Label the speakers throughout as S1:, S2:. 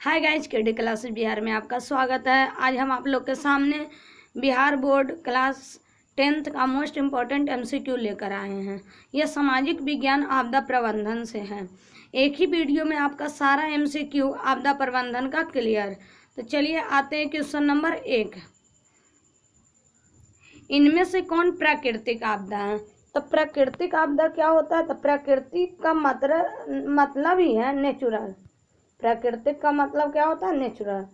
S1: Hi guys, KD classes Bihar में आपका स्वागत है। आज हम आप लोग के सामने बिहार बोर्ड क्लास 10th का मोस्ट इम्पॉर्टेंट एमसीक्यू लेकर आए हैं। यह सामाजिक विज्ञान आपदा प्रबंधन से है। एक ही वीडियो में आपका सारा एमसीक्यू आपदा प्रबंधन का क्लियर। तो चलिए आते हैं क्वेश्चन नंबर 1। इनमें से कौन प्राकृतिक आपदा है? तो प्राकृतिक आपदा क्या होता है? तो प्राकृतिक का मतलब ही है नेचुरल। प्राकृतिक का मतलब क्या होता है? नेचुरल,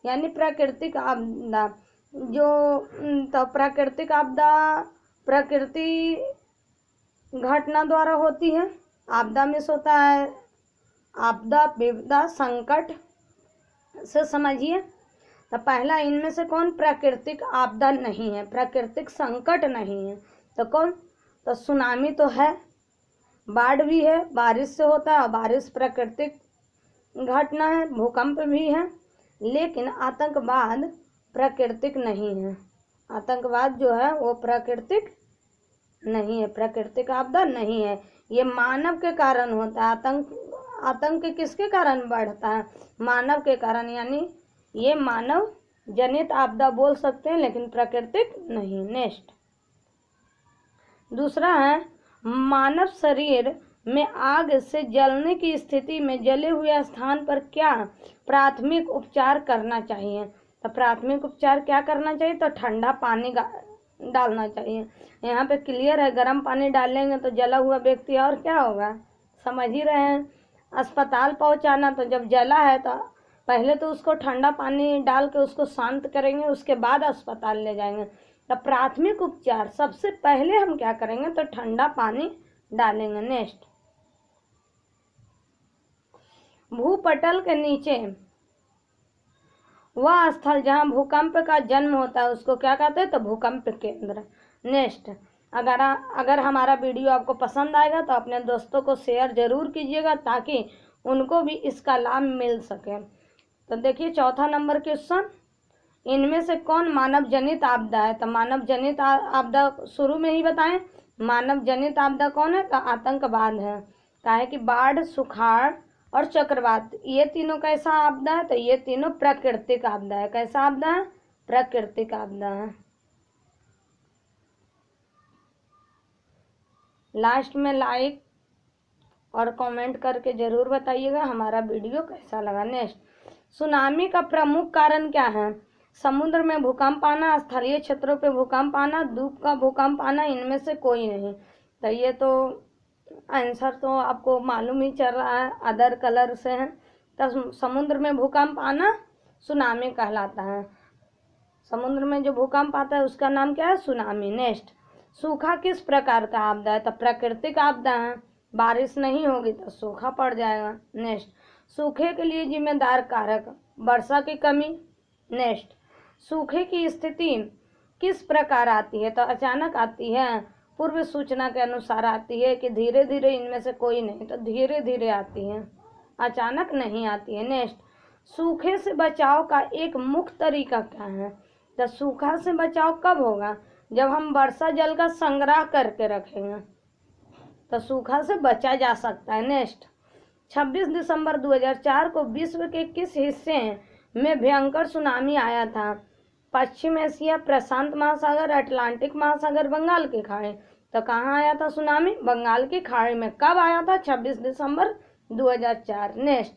S1: यानी प्राकृतिक आपदा तो प्राकृतिक आपदा प्रकृति घटना द्वारा होती है। आपदा में होता है आपदा, विपदा, संकट से समझिए। तो पहला, इनमें से कौन प्राकृतिक आपदा नहीं है, प्राकृतिक संकट नहीं है? तो कौन? तो सुनामी तो है, बाढ़ भी है, बारिश से होता है, बारिश प्राकृतिक घटना है, भूकंप भी है, लेकिन आतंकवाद प्राकृतिक नहीं है। आतंकवाद जो है वो प्राकृतिक नहीं है, प्राकृतिक आपदा नहीं है। ये मानव के कारण होता है। आतंक किसके कारण बढ़ता है? मानव के कारण, यानी ये मानव जनित आपदा बोल सकते हैं, लेकिन प्राकृतिक नहीं। नेक्स्ट, दूसरा है, मानव शरीर में आग से जलने की स्थिति में जले हुए स्थान पर क्या प्राथमिक उपचार करना चाहिए? तो प्राथमिक उपचार क्या करना चाहिए? तो ठंडा पानी डालना चाहिए। यहाँ पे क्लियर है, गर्म पानी डालेंगे तो जला हुआ व्यक्ति और क्या होगा, समझ ही रहे हैं। अस्पताल पहुँचाना, तो जब जला है तो पहले तो उसको ठंडा पानी डाल के उसको शांत करेंगे, उसके बाद अस्पताल ले जाएंगे। तो प्राथमिक उपचार सबसे पहले हम क्या करेंगे? तो ठंडा पानी डालेंगे। नेक्स्ट, भूपटल के नीचे वह स्थल जहां भूकंप का जन्म होता है उसको क्या कहते हैं? तो भूकंप केंद्र। नेक्स्ट, अगर हमारा वीडियो आपको पसंद आएगा तो अपने दोस्तों को शेयर जरूर कीजिएगा ताकि उनको भी इसका लाभ मिल सके। तो देखिए चौथा नंबर क्वेश्चन, इनमें से कौन मानव जनित आपदा है? तो मानव जनित आपदा शुरू में ही बताएं। मानव जनित आपदा कौन है? तो आतंकवाद है। काहे कि बाढ़, सुखाड़ और चक्रवात, ये तीनों कैसा आपदा है? तो ये तीनों प्राकृतिक आपदा है। कैसा आपदा है? प्राकृतिक आपदा है। लास्ट में लाइक और कमेंट करके जरूर बताइएगा हमारा वीडियो कैसा लगा। नेक्स्ट, सुनामी का प्रमुख कारण क्या है? समुद्र में भूकंप आना, स्थलीय क्षेत्रों पे भूकंप आना, द्वीप का भूकंप आना, इनमें से कोई नहीं। तो ये तो आंसर तो आपको मालूम ही चल रहा है, अदर कलर से है। तो समुद्र में भूकंप आना सुनामी कहलाता है। समुद्र में जो भूकंप आता है उसका नाम क्या है? सुनामी। नेक्स्ट, सूखा किस प्रकार का आपदा है? तो प्राकृतिक आपदा है। बारिश नहीं होगी तो सूखा पड़ जाएगा। नेक्स्ट, सूखे के लिए जिम्मेदार कारक, वर्षा की कमी। नेक्स्ट, सूखे की स्थिति किस प्रकार आती है? तो अचानक आती है, पूर्व सूचना के अनुसार आती है कि धीरे धीरे, इनमें से कोई नहीं। तो धीरे धीरे आती है, अचानक नहीं आती है। नेक्स्ट, सूखे से बचाव का एक मुख्य तरीका क्या है? तो सूखा से बचाव कब होगा? जब हम वर्षा जल का संग्रह करके रखेंगे तो सूखा से बचा जा सकता है। नेक्स्ट, 26 दिसंबर 2004 को विश्व के किस हिस्से में भयंकर सुनामी आया था? पश्चिम एशिया, प्रशांत महासागर, अटलांटिक महासागर, बंगाल की खाड़ी। तो कहाँ आया था सुनामी? बंगाल की खाड़ी में। कब आया था? 26 दिसंबर 2004। नेक्स्ट,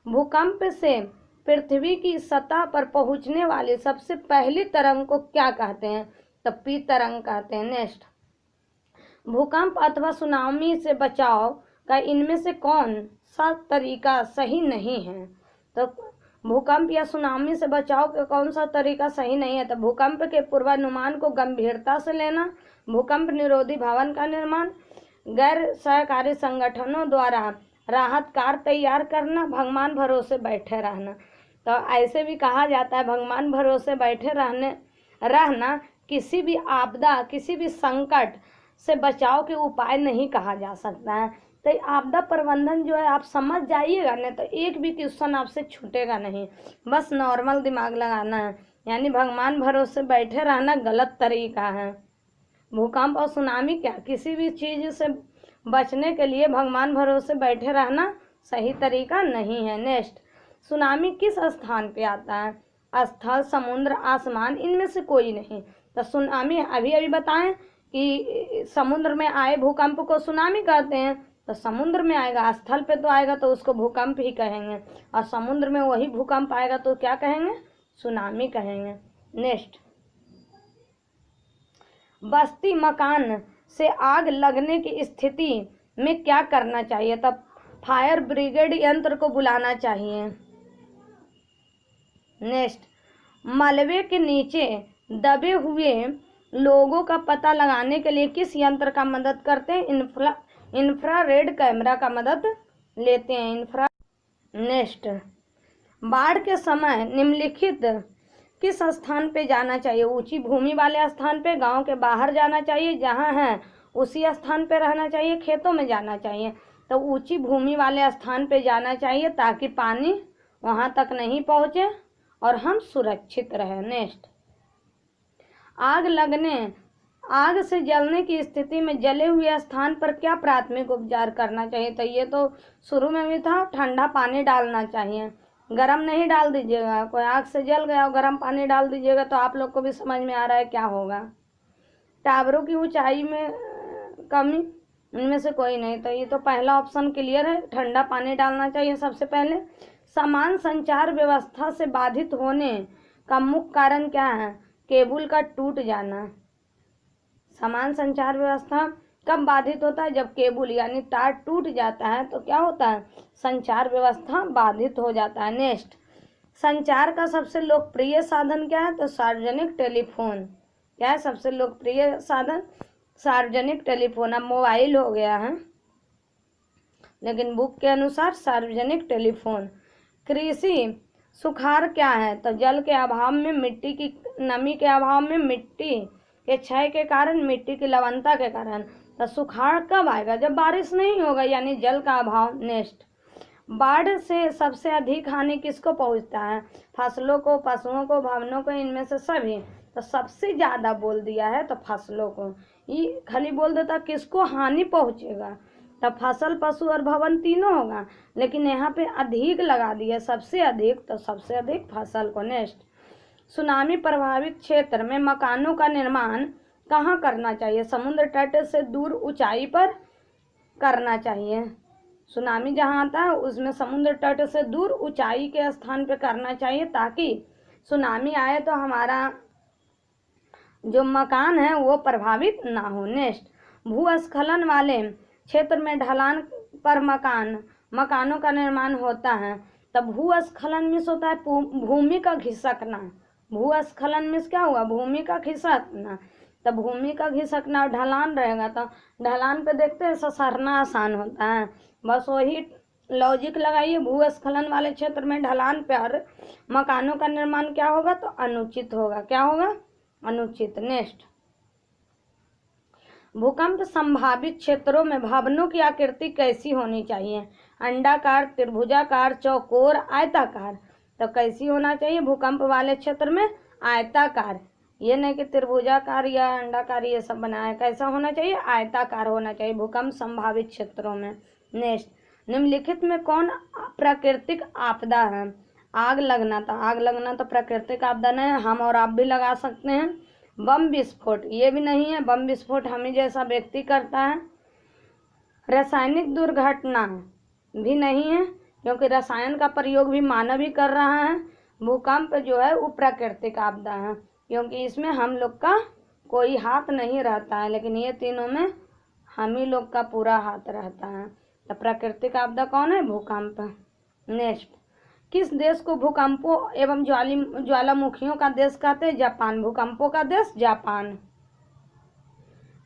S1: भूकंप से पृथ्वी की सतह पर पहुंचने वाली सबसे पहली तरंग को क्या कहते हैं? तो पी तरंग कहते हैं। नेक्स्ट, भूकंप अथवा सुनामी से बचाव का इनमें से कौन सा तरीका सही नहीं है? तो भूकंप या सुनामी से बचाव का कौन सा तरीका सही नहीं है? तो भूकंप के पूर्वानुमान को गंभीरता से लेना, भूकंप निरोधी भवन का निर्माण, गैर सहकारी संगठनों द्वारा राहत कार्य तैयार करना, भगवान भरोसे बैठे रहना। तो ऐसे भी कहा जाता है, भगवान भरोसे बैठे रहना किसी भी आपदा, किसी भी संकट से बचाव के उपाय नहीं कहा जा सकता है। तो आपदा प्रबंधन जो है आप समझ जाइएगा, नहीं तो एक भी क्वेश्चन आपसे छूटेगा नहीं। बस नॉर्मल दिमाग लगाना है, यानी भगवान भरोसे बैठे रहना गलत तरीका है। भूकंप और सुनामी क्या, किसी भी चीज़ से बचने के लिए भगवान भरोसे बैठे रहना सही तरीका नहीं है। नेक्स्ट, सुनामी किस स्थान पे आता है? स्थल, समुद्र, आसमान, इनमें से कोई नहीं। तो सुनामी अभी अभी बताएं कि समुद्र में आए भूकंप को सुनामी कहते हैं, तो समुद्र में आएगा, स्थल पे तो आएगा तो उसको भूकंप ही कहेंगे, और समुद्र में वही भूकंप आएगा तो क्या कहेंगे? सुनामी कहेंगे। नेक्स्ट, बस्ती मकान से आग लगने की स्थिति में क्या करना चाहिए? तब फायर ब्रिगेड यंत्र को बुलाना चाहिए। नेक्स्ट, मलबे के नीचे दबे हुए लोगों का पता लगाने के लिए किस यंत्र का मदद करते हैं? इंफ्रारेड कैमरा का मदद लेते हैं। नेक्स्ट, बाढ़ के समय निम्नलिखित किस स्थान पे जाना चाहिए? ऊंची भूमि वाले स्थान पे, गांव के बाहर जाना चाहिए, जहां है उसी स्थान पे रहना चाहिए, खेतों में जाना चाहिए। तो ऊंची भूमि वाले स्थान पे जाना चाहिए ताकि पानी वहां तक नहीं पहुंचे और हम सुरक्षित रहें। नेक्स्ट, आग से जलने की स्थिति में जले हुए स्थान पर क्या प्राथमिक उपचार करना चाहिए? तो ये तो शुरू में भी था, ठंडा पानी डालना चाहिए, गरम नहीं डाल दीजिएगा। कोई आग से जल गया और गरम पानी डाल दीजिएगा तो आप लोग को भी समझ में आ रहा है क्या होगा। टावरों की ऊंचाई में कमी, इनमें से कोई नहीं। तो ये तो पहला ऑप्शन क्लियर है, ठंडा पानी डालना चाहिए सबसे पहले। समान संचार व्यवस्था से बाधित होने का मुख्य कारण क्या है? केबल का टूट जाना। समान संचार व्यवस्था कब बाधित होता है? जब केबल यानी तार टूट जाता है तो क्या होता है? संचार व्यवस्था बाधित हो जाता है। नेक्स्ट, संचार का सबसे लोकप्रिय साधन क्या है? तो सार्वजनिक टेलीफोन। क्या है सबसे लोकप्रिय साधन? सार्वजनिक टेलीफोन। अब मोबाइल हो गया है, लेकिन बुक के अनुसार सार्वजनिक टेलीफोन। कृषि सुखाड़ क्या है? तो जल के अभाव में, मिट्टी की नमी के अभाव में, मिट्टी के क्षय के कारण, मिट्टी की लवणता के कारण। तो सुखाड़ कब आएगा? जब बारिश नहीं होगा, यानी जल का अभाव। नेक्स्ट, बाढ़ से सबसे अधिक हानि किसको पहुंचता है? फसलों को, पशुओं को, भवनों को, इनमें से सभी। तो सबसे ज्यादा बोल दिया है तो फसलों को, ये खाली बोल देता किसको हानि पहुंचेगा, तब फसल, पशु और भवन तीनों होगा, लेकिन यहाँ पे अधिक लगा दिया, सबसे अधिक, तो सबसे अधिक फसल को। नेक्स्ट, सुनामी प्रभावित क्षेत्र में मकानों का निर्माण कहाँ करना चाहिए? समुद्र तट से दूर ऊंचाई पर करना चाहिए। सुनामी जहाँ आता है उसमें समुद्र तट से दूर ऊंचाई के स्थान पर करना चाहिए ताकि सुनामी आए तो हमारा जो मकान है वो प्रभावित ना हो। नेक्स्ट, भूस्खलन वाले क्षेत्र में ढलान पर मकानों का निर्माण होता है। तब भूस्खलन मीन्स होता है भूमि का खिसकना। भूस्खलन मीन्स क्या हुआ? भूमि का खिसकना। तब भूमि का खिसकना और ढलान रहेगा तो ढलान पे देखते हैं ससरना आसान होता है, बस वही लॉजिक लगाइए। भूस्खलन वाले क्षेत्र में ढलान पर मकानों का निर्माण क्या होगा? तो अनुचित होगा। क्या होगा? अनुचित। नेक्स्ट, भूकंप संभावित क्षेत्रों में भवनों की आकृति कैसी होनी चाहिए? अंडाकार, त्रिभुजाकार, चौकोर, आयताकार। तो कैसी होना चाहिए? भूकंप वाले क्षेत्र में आयताकार, ये नहीं कि त्रिभुजाकार या अंडाकार ये सब बनाया। कैसा होना चाहिए? आयताकार होना चाहिए भूकंप संभावित क्षेत्रों में। नेक्स्ट, निम्नलिखित में कौन प्राकृतिक आपदा है? आग लगना। तो आग लगना तो प्राकृतिक आपदा नहीं है, हम और आप भी लगा सकते हैं। बम विस्फोट, ये भी नहीं है, बम विस्फोट हम ही जैसा व्यक्ति करता है। रासायनिक दुर्घटना भी नहीं है, क्योंकि रसायन का प्रयोग भी मानव ही कर रहा है। भूकंप जो है वो प्राकृतिक आपदा है, क्योंकि इसमें हम लोग का कोई हाथ नहीं रहता है, लेकिन ये तीनों में हम ही लोग का पूरा हाथ रहता है। तो प्राकृतिक आपदा कौन है? भूकंप। नेक्स्ट, किस देश को भूकंपों एवं ज्वालामुखियों का देश कहते हैं? जापान। भूकंपों का देश जापान।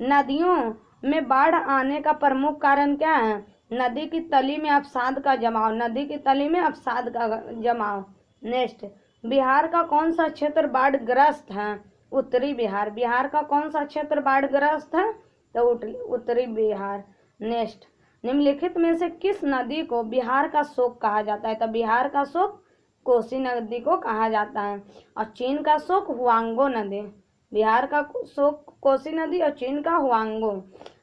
S1: नदियों में बाढ़ आने का प्रमुख कारण क्या है? नदी की तली में अवसाद का जमाव। नदी की तली में अवसाद का जमाव। नेक्स्ट, बिहार का कौन सा क्षेत्र बाढ़ग्रस्त है? उत्तरी बिहार। बिहार का कौन सा क्षेत्र बाढ़ग्रस्त है? तो उत्तरी बिहार। नेक्स्ट, निम्नलिखित में से किस नदी को बिहार का शोक कहा जाता है? तो बिहार का शोक कोसी नदी को कहा जाता है, और चीन का शोक हुआंगो नदी। बिहार का शोक कोसी नदी और चीन का हुआंगो।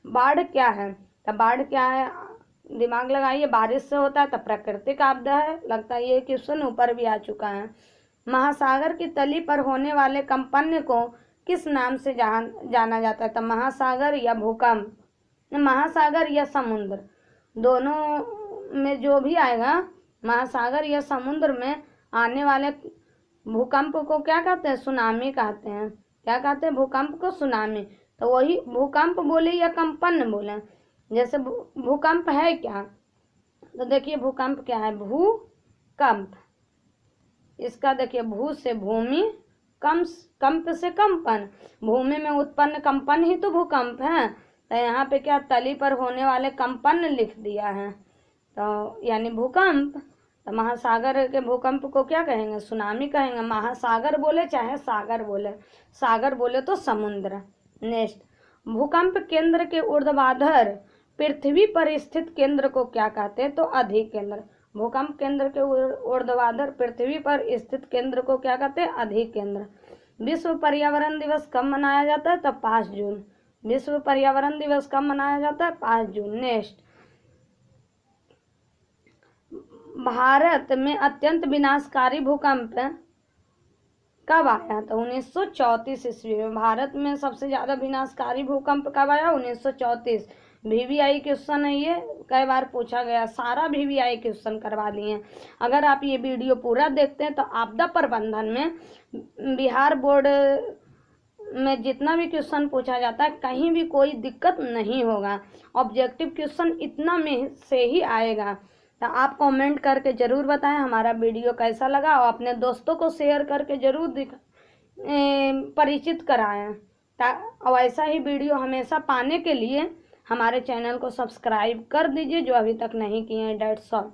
S1: बाढ़ क्या है? तो बाढ़ क्या है? दिमाग लगाइए, बारिश से होता है तो प्राकृतिक आपदा है। लगता है ये क्वेश्चन ऊपर भी आ चुका है। महासागर की तली पर होने वाले कंपन को किस नाम से जाना जाता है? तो महासागर या भूकंप, महासागर या समुद्र, दोनों में जो भी आएगा, महासागर या समुद्र में आने वाले भूकंप को क्या कहते हैं? सुनामी कहते हैं। क्या कहते हैं? भूकंप को सुनामी। तो वही भूकंप बोले या कंपन बोले? जैसे भूकंप है क्या, तो देखिए भूकंप क्या है? भूकंप। इसका देखिए भू से भूमि, कंप से कंपन, भूमि में उत्पन्न कंपन ही तो भूकंप है। तो यहाँ पे क्या, तली पर होने वाले कंपन लिख दिया है, तो यानी भूकंप। तो महासागर के भूकंप को क्या कहेंगे? सुनामी कहेंगे। महासागर बोले चाहे सागर बोले, सागर बोले तो समुद्र। नेक्स्ट, भूकंप केंद्र के ऊर्ध्वाधर पृथ्वी पर स्थित केंद्र को क्या कहते हैं? तो अधिकेंद्र। भूकंप केंद्र के ऊर्ध्वाधर पृथ्वी पर स्थित केंद्र को क्या कहते हैं? अधिकेंद्र। विश्व पर्यावरण दिवस कब मनाया जाता है? तो 5 जून। विश्व पर्यावरण दिवस कब मनाया जाता है? 5 जून। नेक्स्ट, भारत में अत्यंत विनाशकारी भूकंप कब आया? तो 1934 ईस्वी में। भारत में सबसे ज्यादा विनाशकारी भूकंप कब आया? 1934। VVI क्वेश्चन है ये, कई बार पूछा गया, सारा VVI क्वेश्चन करवा दिए। अगर आप ये वीडियो पूरा देखते हैं तो आपदा प्रबंधन में बिहार बोर्ड में जितना भी क्वेश्चन पूछा जाता है कहीं भी कोई दिक्कत नहीं होगा। ऑब्जेक्टिव क्वेश्चन इतना में से ही आएगा। तो आप कमेंट करके ज़रूर बताएं हमारा वीडियो कैसा लगा, और अपने दोस्तों को शेयर करके ज़रूर परिचित कराएं। और ऐसा ही वीडियो हमेशा पाने के लिए हमारे चैनल को सब्सक्राइब कर दीजिए जो अभी तक नहीं किए हैं। That's all.